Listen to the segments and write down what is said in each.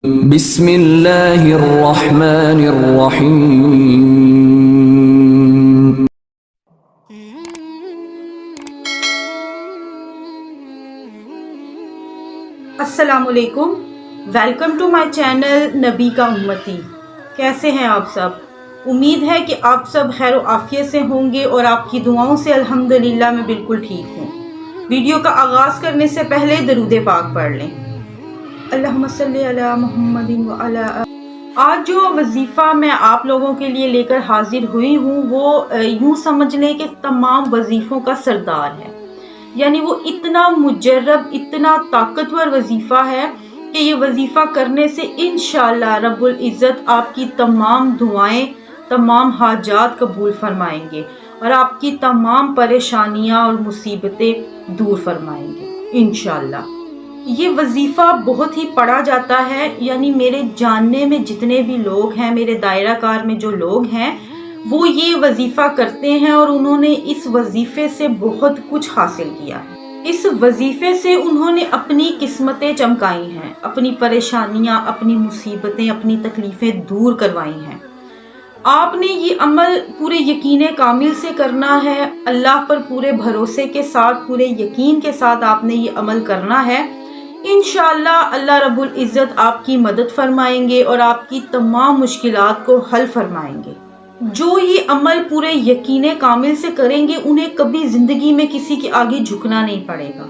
بسم اللہ الرحمن الرحیم۔ السلام علیکم، ویلکم ٹو مائی چینل نبی کا امتی۔ کیسے ہیں آپ سب؟ امید ہے کہ آپ سب خیر و عافیت سے ہوں گے اور آپ کی دعاؤں سے الحمدللہ میں بالکل ٹھیک ہوں۔ ویڈیو کا آغاز کرنے سے پہلے درود پاک پڑھ لیں۔ اللہم صلی علی محمد وعلی آج جو وظیفہ میں آپ لوگوں کے لیے لے کر حاضر ہوئی ہوں وہ یوں سمجھ لیں کہ تمام وظیفوں کا سردار ہے، یعنی وہ اتنا مجرب، اتنا طاقتور وظیفہ ہے کہ یہ وظیفہ کرنے سے انشاءاللہ رب العزت آپ کی تمام دعائیں، تمام حاجات قبول فرمائیں گے اور آپ کی تمام پریشانیاں اور مصیبتیں دور فرمائیں گے انشاءاللہ۔ یہ وظیفہ بہت ہی پڑھا جاتا ہے، یعنی میرے جاننے میں جتنے بھی لوگ ہیں، میرے دائرہ کار میں جو لوگ ہیں وہ یہ وظیفہ کرتے ہیں اور انہوں نے اس وظیفے سے بہت کچھ حاصل کیا ہے۔ اس وظیفے سے انہوں نے اپنی قسمتیں چمکائی ہیں، اپنی پریشانیاں، اپنی مصیبتیں، اپنی تکلیفیں دور کروائی ہیں۔ آپ نے یہ عمل پورے یقین کامل سے کرنا ہے، اللہ پر پورے بھروسے کے ساتھ، پورے یقین کے ساتھ آپ نے یہ عمل کرنا ہے۔ انشاءاللہ اللہ رب العزت آپ کی مدد فرمائیں گے اور آپ کی تمام مشکلات کو حل فرمائیں گے۔ جو یہ عمل پورے یقین کامل سے کریں گے انہیں کبھی زندگی میں کسی کے آگے جھکنا نہیں پڑے گا،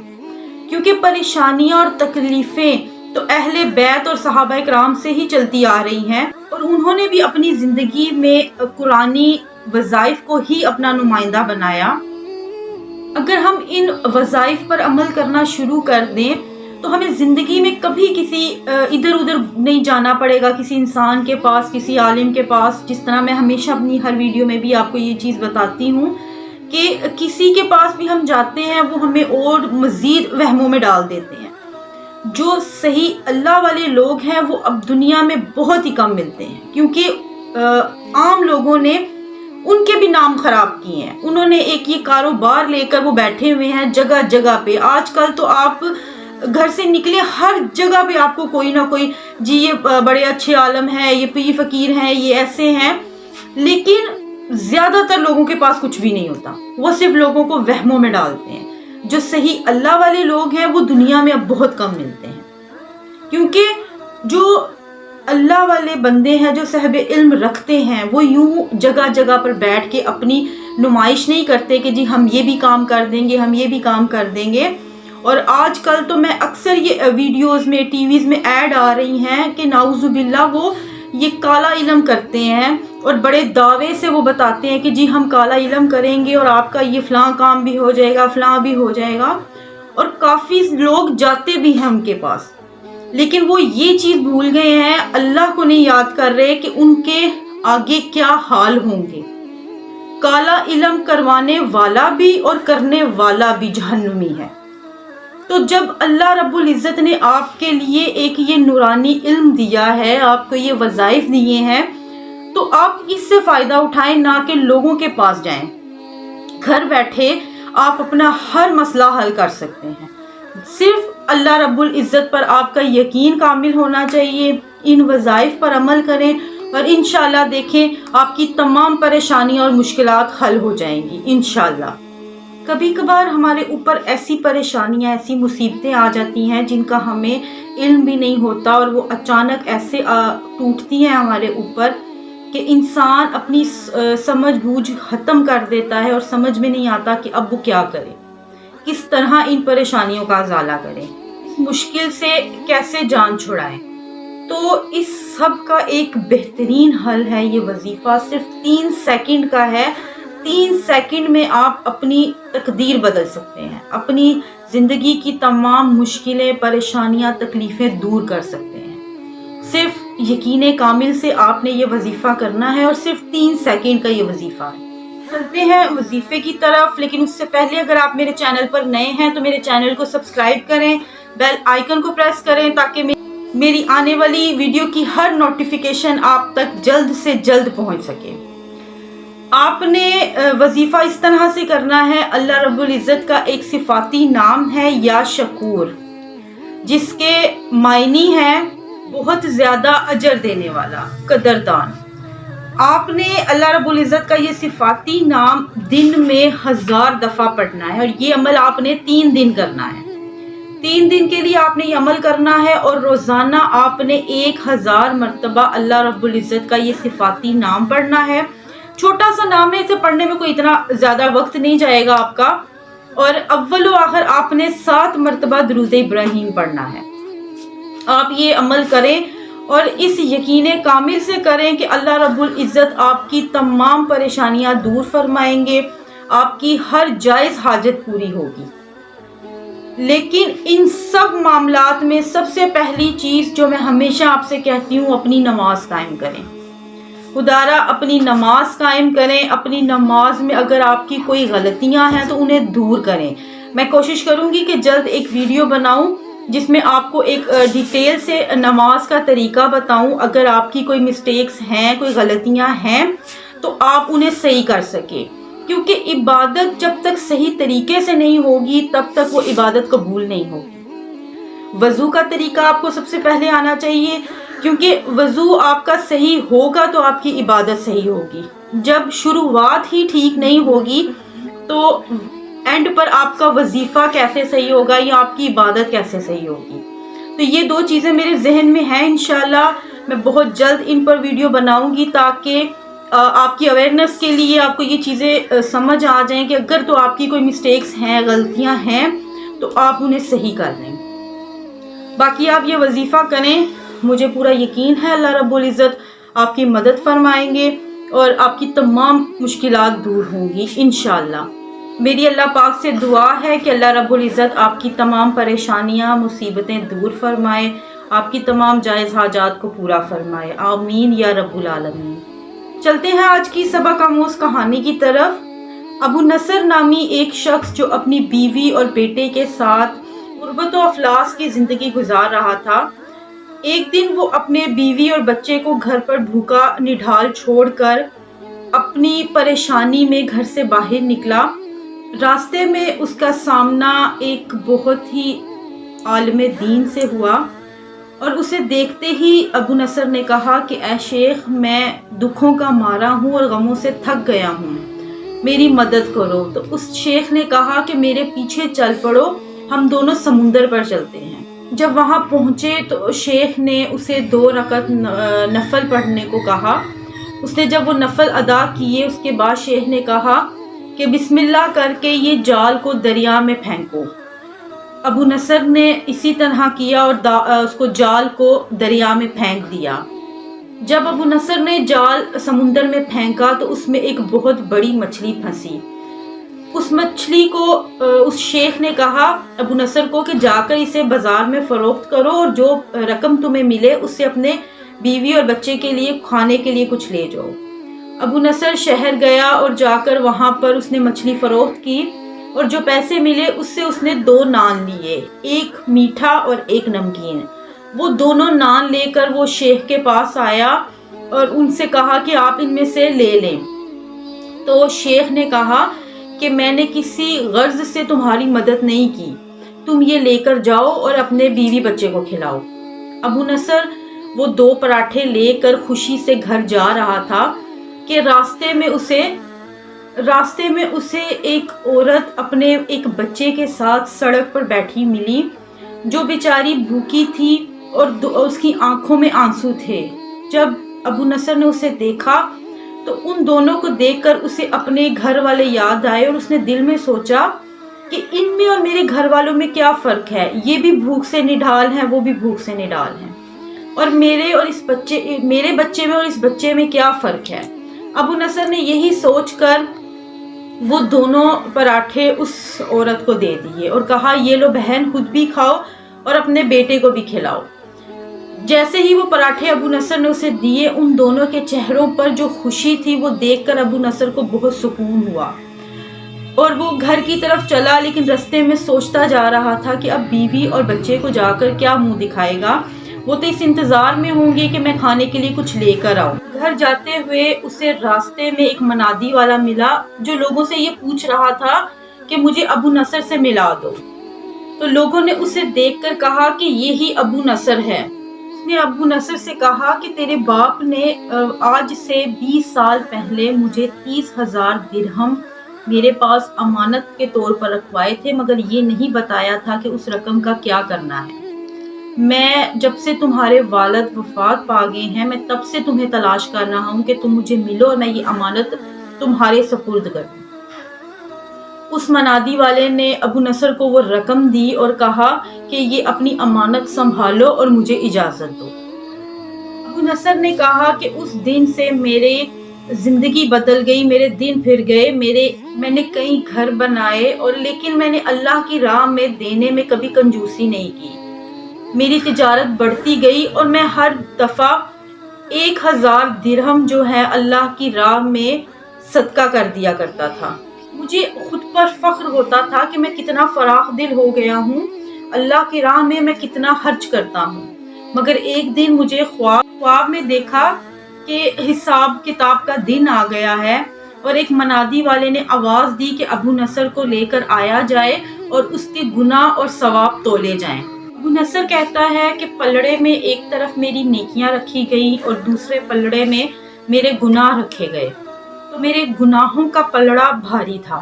کیونکہ پریشانیاں اور تکلیفیں تو اہل بیت اور صحابہ کرام سے ہی چلتی آ رہی ہیں اور انہوں نے بھی اپنی زندگی میں قرآنی وظائف کو ہی اپنا نمائندہ بنایا۔ اگر ہم ان وظائف پر عمل کرنا شروع کر دیں تو ہمیں زندگی میں کبھی کسی ادھر ادھر نہیں جانا پڑے گا، کسی انسان کے پاس، کسی عالم کے پاس۔ جس طرح میں ہمیشہ اپنی ہر ویڈیو میں بھی آپ کو یہ چیز بتاتی ہوں کہ کسی کے پاس بھی ہم جاتے ہیں وہ ہمیں اور مزید وہموں میں ڈال دیتے ہیں۔ جو صحیح اللہ والے لوگ ہیں وہ اب دنیا میں بہت ہی کم ملتے ہیں، کیونکہ عام لوگوں نے ان کے بھی نام خراب کیے ہیں۔ انہوں نے ایک یہ کاروبار لے کر وہ بیٹھے ہوئے ہیں جگہ جگہ پہ۔ آج کل تو آپ گھر سے نکلے ہر جگہ پہ آپ کو کوئی نہ کوئی، جی یہ بڑے اچھے عالم ہیں، یہ پیر فقیر ہیں، یہ ایسے ہیں، لیکن زیادہ تر لوگوں کے پاس کچھ بھی نہیں ہوتا۔ وہ صرف لوگوں کو وہموں میں ڈالتے ہیں۔ جو صحیح اللہ والے لوگ ہیں وہ دنیا میں اب بہت کم ملتے ہیں، کیونکہ جو اللہ والے بندے ہیں، جو صاحب علم رکھتے ہیں، وہ یوں جگہ جگہ پر بیٹھ کے اپنی نمائش نہیں کرتے کہ جی ہم یہ بھی کام کر دیں گے، ہم یہ بھی کام کر دیں گے۔ اور آج کل تو میں اکثر یہ ویڈیوز میں، ٹی ویز میں ایڈ آ رہی ہیں کہ نعوذ باللہ وہ یہ کالا علم کرتے ہیں اور بڑے دعوے سے وہ بتاتے ہیں کہ جی ہم کالا علم کریں گے اور آپ کا یہ فلاں کام بھی ہو جائے گا، فلاں بھی ہو جائے گا۔ اور کافی لوگ جاتے بھی ہیں ان کے پاس، لیکن وہ یہ چیز بھول گئے ہیں، اللہ کو نہیں یاد کر رہے کہ ان کے آگے کیا حال ہوں گے۔ کالا علم کروانے والا بھی اور کرنے والا بھی جہنمی ہے۔ تو جب اللہ رب العزت نے آپ کے لیے ایک یہ نورانی علم دیا ہے، آپ کو یہ وظائف دیے ہیں، تو آپ اس سے فائدہ اٹھائیں، نہ کہ لوگوں کے پاس جائیں۔ گھر بیٹھے آپ اپنا ہر مسئلہ حل کر سکتے ہیں۔ صرف اللہ رب العزت پر آپ کا یقین کامل ہونا چاہیے۔ ان وظائف پر عمل کریں اور انشاءاللہ دیکھیں آپ کی تمام پریشانیاں اور مشکلات حل ہو جائیں گی انشاءاللہ۔ کبھی کبھار ہمارے اوپر ایسی پریشانیاں، ایسی مصیبتیں آ جاتی ہیں جن کا ہمیں علم بھی نہیں ہوتا اور وہ اچانک ایسے ٹوٹتی ہیں ہمارے اوپر کہ انسان اپنی سمجھ بوجھ ختم کر دیتا ہے اور سمجھ میں نہیں آتا کہ اب وہ کیا کرے، کس طرح ان پریشانیوں کا ازالہ کرے، اس مشکل سے کیسے جان چھڑائے۔ تو اس سب کا ایک بہترین حل ہے یہ وظیفہ، صرف 3 سیکنڈ کا ہے۔ 3 سیکنڈ میں آپ اپنی تقدیر بدل سکتے ہیں، اپنی زندگی کی تمام مشکلیں، پریشانیاں، تکلیفیں دور کر سکتے ہیں۔ صرف یقین کامل سے آپ نے یہ وظیفہ کرنا ہے اور صرف 3 سیکنڈ کا یہ وظیفہ ہے۔ چلتے ہیں وظیفے کی طرف، لیکن اس سے پہلے اگر آپ میرے چینل پر نئے ہیں تو میرے چینل کو سبسکرائب کریں، بیل آئیکن کو پریس کریں تاکہ میری آنے والی ویڈیو کی ہر نوٹیفیکیشن آپ تک جلد سے جلد پہنچ سکے۔ آپ نے وظیفہ اس طرح سے کرنا ہے۔ اللہ رب العزت کا ایک صفاتی نام ہے یا شکور، جس کے معنی ہے بہت زیادہ اجر دینے والا، قدردان۔ آپ نے اللہ رب العزت کا یہ صفاتی نام دن میں 1000 دفعہ پڑھنا ہے، اور یہ عمل آپ نے 3 دن کرنا ہے۔ 3 دن کے لیے آپ نے یہ عمل کرنا ہے، اور روزانہ آپ نے 1000 مرتبہ اللہ رب العزت کا یہ صفاتی نام پڑھنا ہے۔ چھوٹا سا نام ہے، اسے پڑھنے میں کوئی اتنا زیادہ وقت نہیں جائے گا آپ کا، اور اول و آخر آپ نے 7 مرتبہ درود ابراہیم پڑھنا ہے۔ آپ یہ عمل کریں اور اس یقین کامل سے کریں کہ اللہ رب العزت آپ کی تمام پریشانیاں دور فرمائیں گے، آپ کی ہر جائز حاجت پوری ہوگی۔ لیکن ان سب معاملات میں سب سے پہلی چیز جو میں ہمیشہ آپ سے کہتی ہوں، اپنی نماز قائم کریں۔ خدارا اپنی نماز قائم کریں۔ اپنی نماز میں اگر آپ کی کوئی غلطیاں ہیں تو انہیں دور کریں۔ میں کوشش کروں گی کہ جلد ایک ویڈیو بناؤں جس میں آپ کو ایک ڈیٹیل سے نماز کا طریقہ بتاؤں۔ اگر آپ کی کوئی مسٹیکس ہیں، کوئی غلطیاں ہیں تو آپ انہیں صحیح کر سکیں، کیونکہ عبادت جب تک صحیح طریقے سے نہیں ہوگی تب تک وہ عبادت قبول نہیں ہوگی۔ وضو کا طریقہ آپ کو سب سے پہلے آنا چاہیے، کیونکہ وضو آپ کا صحیح ہوگا تو آپ کی عبادت صحیح ہوگی۔ جب شروعات ہی ٹھیک نہیں ہوگی تو اینڈ پر آپ کا وظیفہ کیسے صحیح ہوگا یا آپ کی عبادت کیسے صحیح ہوگی؟ تو یہ 2 چیزیں میرے ذہن میں ہیں، انشاءاللہ میں بہت جلد ان پر ویڈیو بناؤں گی تاکہ آپ کی اویئرنیس کے لیے آپ کو یہ چیزیں سمجھ آ جائیں کہ اگر تو آپ کی کوئی مسٹیکس ہیں، غلطیاں ہیں تو آپ انہیں صحیح کر لیں۔ باقی آپ یہ وظیفہ کریں، مجھے پورا یقین ہے اللہ رب العزت آپ کی مدد فرمائیں گے اور آپ کی تمام مشکلات دور ہوں گی انشاءاللہ۔ میری اللہ پاک سے دعا ہے کہ اللہ رب العزت آپ کی تمام پریشانیاں، مصیبتیں دور فرمائے، آپ کی تمام جائز حاجات کو پورا فرمائے، آمین یا رب العالمین۔ چلتے ہیں آج کی سبق آموز کہانی کی طرف۔ ابو نصر نامی ایک شخص جو اپنی بیوی اور بیٹے کے ساتھ غربت و افلاس کی زندگی گزار رہا تھا، ایک دن وہ اپنے بیوی اور بچے کو گھر پر بھوکا نڈھال چھوڑ کر اپنی پریشانی میں گھر سے باہر نکلا۔ راستے میں اس کا سامنا ایک بہت ہی عالم دین سے ہوا، اور اسے دیکھتے ہی ابو نصر نے کہا کہ اے شیخ، میں دکھوں کا مارا ہوں اور غموں سے تھک گیا ہوں، میری مدد کرو۔ تو اس شیخ نے کہا کہ میرے پیچھے چل پڑو، ہم دونوں سمندر پر چلتے ہیں۔ جب وہاں پہنچے تو شیخ نے اسے 2 رکعت نفل پڑھنے کو کہا۔ اس نے جب وہ نفل ادا کیے اس کے بعد شیخ نے کہا کہ بسم اللہ کر کے یہ جال کو دریا میں پھینکو۔ ابو نصر نے اسی طرح کیا اور اس کو جال کو دریا میں پھینک دیا۔ جب ابو نصر نے جال سمندر میں پھینکا تو اس میں ایک بہت بڑی مچھلی پھنسی۔ اس مچھلی کو اس شیخ نے کہا ابو نصر کو کہ جا کر اسے بازار میں فروخت کرو اور جو رقم تمہیں ملے اس سے اپنے بیوی اور بچے کے لیے کھانے کے لیے کچھ لے جاؤ۔ ابو نصر شہر گیا اور جا کر وہاں پر اس نے مچھلی فروخت کی، اور جو پیسے ملے اس سے اس نے 2 نان لیے، ایک میٹھا اور ایک نمکین۔ وہ دونوں نان لے کر وہ شیخ کے پاس آیا اور ان سے کہا کہ آپ ان میں سے لے لیں۔ تو شیخ نے کہا کہ میں نے کسی غرض سے تمہاری مدد نہیں کی، تم یہ لے کر جاؤ اور اپنے بیوی بچے کو کھلاؤ۔ ابو نصر وہ 2 پراٹھے لے کر خوشی سے گھر جا رہا تھا کہ راستے میں اسے ایک عورت اپنے ایک بچے کے ساتھ سڑک پر بیٹھی ملی جو بیچاری بھوکی تھی اور اس کی آنکھوں میں آنسو تھے۔ جب ابو نصر نے اسے دیکھا تو ان دونوں کو دیکھ کر اسے اپنے گھر والے یاد آئے، اور اس نے دل میں سوچا کہ ان میں اور میرے گھر والوں میں کیا فرق ہے، یہ بھی بھوک سے نڈھال ہیں، وہ بھی بھوک سے نڈھال ہیں، اور میرے بچے میں اور اس بچے میں کیا فرق ہے۔ ابو نصر نے یہی سوچ کر وہ دونوں پراٹھے اس عورت کو دے دیے اور کہا یہ لو بہن، خود بھی کھاؤ اور اپنے بیٹے کو بھی کھلاؤ۔ جیسے ہی وہ پراٹھے ابو نصر نے اسے دیے، ان دونوں کے چہروں پر جو خوشی تھی وہ دیکھ کر ابو نصر کو بہت سکون ہوا، اور وہ گھر کی طرف چلا، لیکن رستے میں سوچتا جا رہا تھا کہ اب بیوی اور بچے کو جا کر کیا منہ دکھائے گا، وہ تو اس انتظار میں ہوں گے کہ میں کھانے کے لیے کچھ لے کر آؤں۔ گھر جاتے ہوئے اسے راستے میں ایک منادی والا ملا جو لوگوں سے یہ پوچھ رہا تھا کہ مجھے ابو نصر سے ملا دو۔ تو لوگوں نے اسے دیکھ کر کہا کہ یہی ابو نصر ہے۔ اس نے ابو نصر سے کہا کہ تیرے باپ نے آج سے 20 سال پہلے مجھے 30,000 درہم میرے پاس امانت کے طور پر رکھوائے تھے، مگر یہ نہیں بتایا تھا کہ اس رقم کا کیا کرنا ہے۔ میں جب سے تمہارے والد وفات پا گئے ہیں، میں تب سے تمہیں تلاش کر رہا ہوں کہ تم مجھے ملو اور میں یہ امانت تمہارے سپرد کر دوں۔ اس منادی والے نے ابو نصر کو وہ رقم دی اور کہا کہ یہ اپنی امانت سنبھالو اور مجھے اجازت دو۔ ابو نصر نے کہا کہ اس دن سے میرے زندگی بدل گئی، میرے دن پھر گئے، میں نے کئی گھر بنائے اور لیکن میں نے اللہ کی راہ میں دینے میں کبھی کنجوسی نہیں کی۔ میری تجارت بڑھتی گئی اور میں ہر دفعہ 1,000 درہم جو ہے اللہ کی راہ میں صدقہ کر دیا کرتا تھا۔ مجھے خود پر فخر ہوتا تھا کہ میں کتنا فراخ دل ہو گیا ہوں، اللہ کی راہ میں کتنا خرچ کرتا ہوں۔ مگر ایک دن مجھے خواب میں دیکھا کہ حساب کتاب کا دن آ گیا ہے اور ایک منادی والے نے آواز دی کہ ابو نصر کو لے کر آیا جائے اور اس کے گناہ اور ثواب تولے جائیں۔ ابو نصر کہتا ہے کہ پلڑے میں ایک طرف میری نیکیاں رکھی گئیں اور دوسرے پلڑے میں میرے گناہ رکھے گئے، تو میرے گناہوں کا پلڑا بھاری تھا۔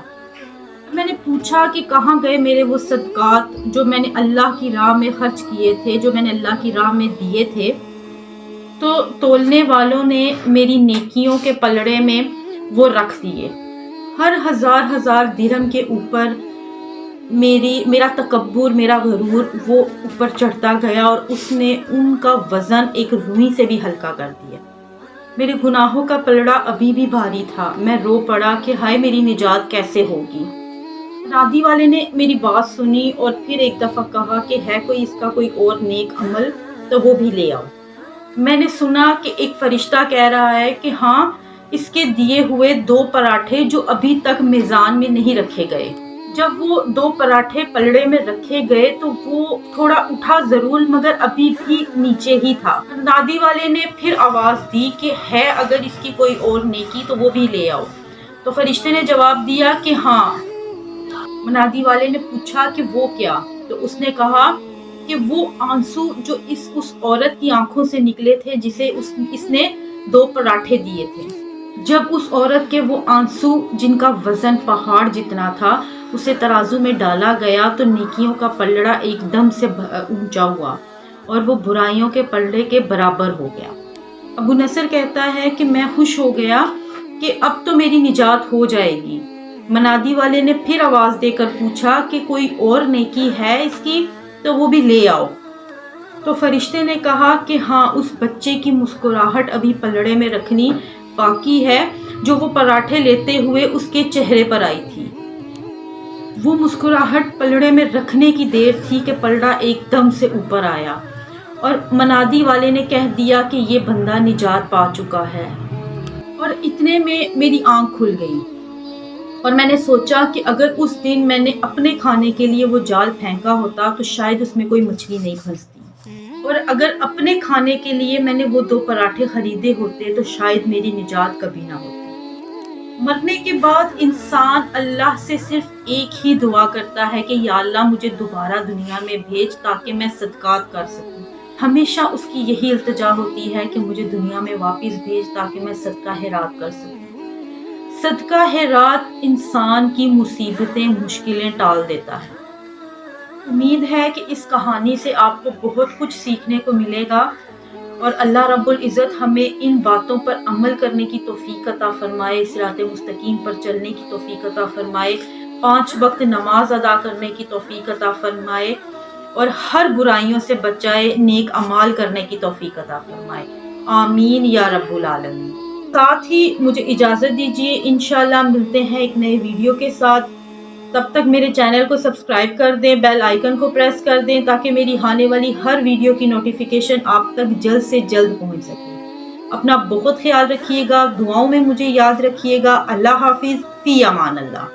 میں نے پوچھا کہ کہاں گئے میرے وہ صدقات جو میں نے اللہ کی راہ میں خرچ کیے تھے، جو میں نے اللہ کی راہ میں دیے تھے؟ تو تولنے والوں نے میری نیکیوں کے پلڑے میں وہ رکھ دیے۔ ہر ہزار درہم کے اوپر میرا تکبر، میرا غرور وہ اوپر چڑھتا گیا اور اس نے ان کا وزن ایک روئی سے بھی ہلکا کر دیا۔ میرے گناہوں کا پلڑا ابھی بھی بھاری تھا۔ میں رو پڑا کہ ہائے میری نجات کیسے ہوگی۔ منادی والے نے میری بات سنی اور پھر ایک دفعہ کہا کہ ہے کوئی اس کا کوئی اور نیک عمل تو وہ بھی لے آؤ۔ میں نے سنا کہ ایک فرشتہ کہہ رہا ہے کہ ہاں، اس کے دیے ہوئے 2 پراٹھے جو ابھی تک میزان میں نہیں رکھے گئے۔ جب وہ 2 پراٹھے پلڑے میں رکھے گئے تو وہ تھوڑا اٹھا ضرور مگر ابھی بھی نیچے ہی تھا۔ منادی والے نے پھر آواز دی کہ ہے اگر اس کی کوئی اور نیکی تو وہ بھی لے آؤ۔ تو فرشتے نے جواب دیا کہ ہاں۔ منادی والے نے پوچھا کہ وہ کیا؟ تو اس نے کہا کہ وہ آنسو جو اس عورت کی آنکھوں سے نکلے تھے جسے اس نے 2 پراٹھے دیے تھے۔ جب اس عورت کے وہ آنسو جن کا وزن پہاڑ جتنا تھا اسے ترازو میں ڈالا گیا تو نیکیوں کا پلڑا ایک دم سے اونچا ہوا اور وہ برائیوں کے پلڑے کے برابر ہو گیا۔ ابو نصر کہتا ہے کہ میں خوش ہو گیا کہ اب تو میری نجات ہو جائے گی۔ منادی والے نے پھر آواز دے کر پوچھا کہ کوئی اور نیکی ہے اس کی تو وہ بھی لے آؤ۔ تو فرشتے نے کہا کہ ہاں، اس بچے کی مسکراہٹ ابھی پلڑے میں رکھنی باقی ہے جو وہ پراٹھے لیتے ہوئے اس کے چہرے پر آئی تھی۔ وہ مسکراہٹ پلڑے میں رکھنے کی دیر تھی کہ پلڑا ایک دم سے اوپر آیا اور منادی والے نے کہہ دیا کہ یہ بندہ نجات پا چکا ہے۔ اور اتنے میں میری آنکھ کھل گئی اور میں نے سوچا کہ اگر اس دن میں نے اپنے کھانے کے لیے وہ جال پھینکا ہوتا تو شاید اس میں کوئی مچھلی نہیں پھنستی، اور اگر اپنے کھانے کے لیے میں نے وہ 2 پراٹھے خریدے ہوتے تو شاید میری نجات کبھی نہ ہوتی۔ مرنے کے بعد انسان اللہ سے صرف ایک ہی دعا کرتا ہے کہ یا اللہ مجھے دوبارہ دنیا میں بھیج تاکہ میں صدقات کر سکوں۔ ہمیشہ اس کی یہی التجا ہوتی ہے کہ مجھے دنیا میں واپس بھیج تاکہ میں صدقہ خیرات کر سکوں۔ صدقہ خیرات انسان کی مصیبتیں، مشکلیں ٹال دیتا ہے۔ امید ہے کہ اس کہانی سے آپ کو بہت کچھ سیکھنے کو ملے گا اور اللہ رب العزت ہمیں ان باتوں پر عمل کرنے کی توفیق عطا فرمائے، صراط مستقیم پر چلنے کی توفیق عطا فرمائے، 5 وقت نماز ادا کرنے کی توفیق عطا فرمائے اور ہر برائیوں سے بچائے، نیک اعمال کرنے کی توفیق عطا فرمائے۔ آمین یا رب العالمین۔ ساتھ ہی مجھے اجازت دیجیے، انشاءاللہ ملتے ہیں ایک نئے ویڈیو کے ساتھ۔ تب تک میرے چینل کو سبسکرائب کر دیں، بیل آئیکن کو پریس کر دیں تاکہ میری آنے والی ہر ویڈیو کی نوٹیفیکیشن آپ تک جلد سے جلد پہنچ سکے۔ اپنا بہت خیال رکھیے گا، دعاؤں میں مجھے یاد رکھیے گا۔ اللہ حافظ، فی امان اللہ۔